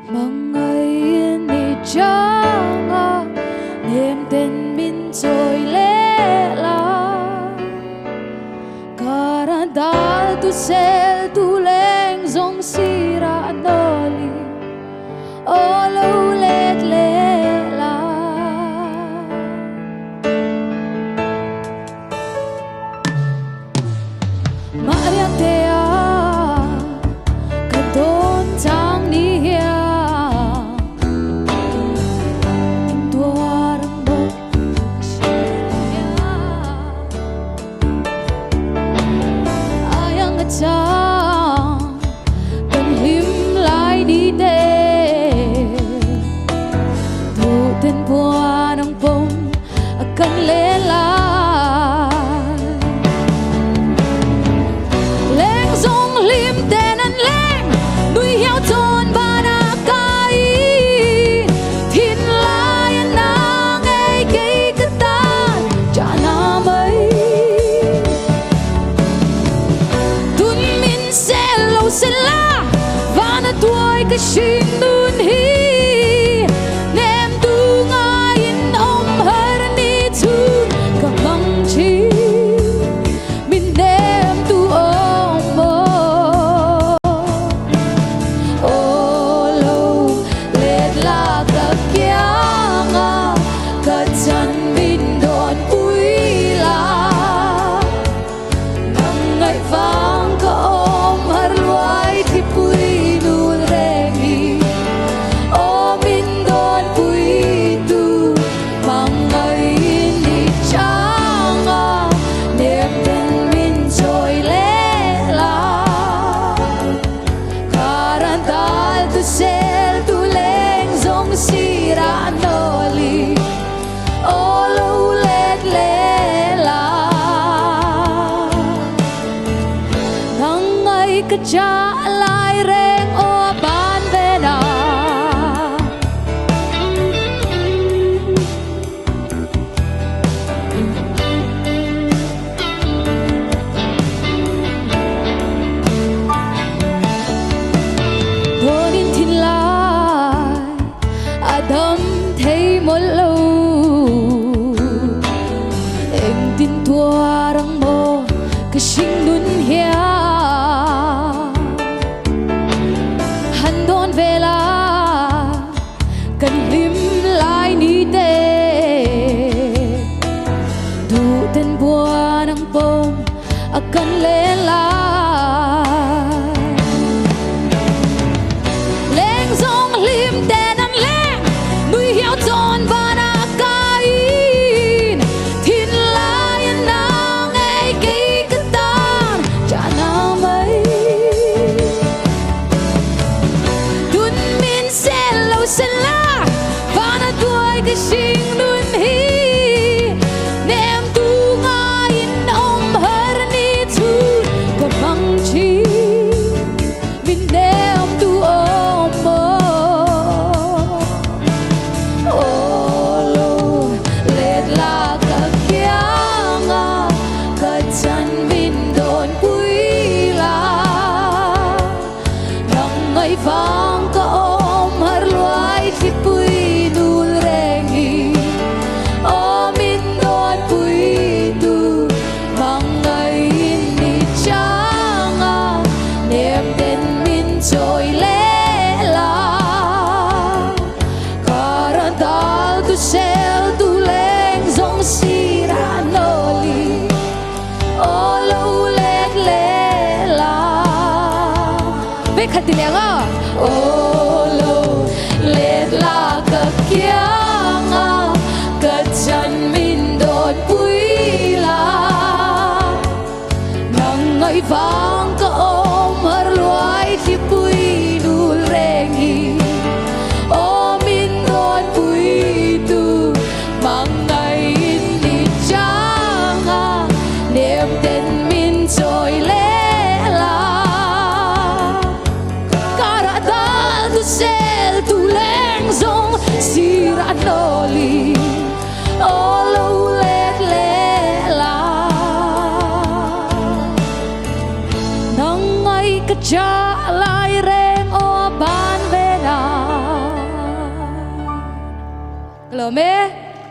Mga inidya niềm tin min trôi lela Karadal tu sel tu leng zong sira noli Olo let lela Maria tea kadon tang ni cần lim lại đi để thu tên qua nông bông cần lên lại lên dòng lim tên anh lên nuôi heo thôn ba na kai thiên lai anh na ngay cây cất ta cha na mấy sẽ là và nó tuổi cái xin đun hi nem tu ngayin om har ni tu kamang chi min nem tu om mo o lo let la ka kya nga ka chan min don pui la nang ngai vang ka cái cha lại reng ô ban về đó thôi đến thiên lai Adam thấy một lâu em tin tua răng mô cái sinh đun hea cần lim lại ni tê thu tên bùa nắng bông cần lên lại lên dòng lim tên ăn lên nuôi heo tròn và na kai thiên lai anh na ngay cây cất tan cha na mấy đun min sẽ lâu sẽ la cái sinh đun hi nem tu ngayin om har ni tu kamang chi min nem tu om mo olo let la ka kya nga ka chan min don pui la nang ngai vang ka om har luai thi pui trôi lela Karadal tu sel tu leng zong sira noli Olo let lela Vek hati lenga Olo let la ka kya nga ka chan min don pui la nang ngai vang ka om har luai thi pui dul rengi o min don pui tu mang ngai ni changa niềm tin min trôi lela Karadal tu sel tu leng zong sira noli olo let lela nang ngai ka cha lai reng o ban ve na lỡ mê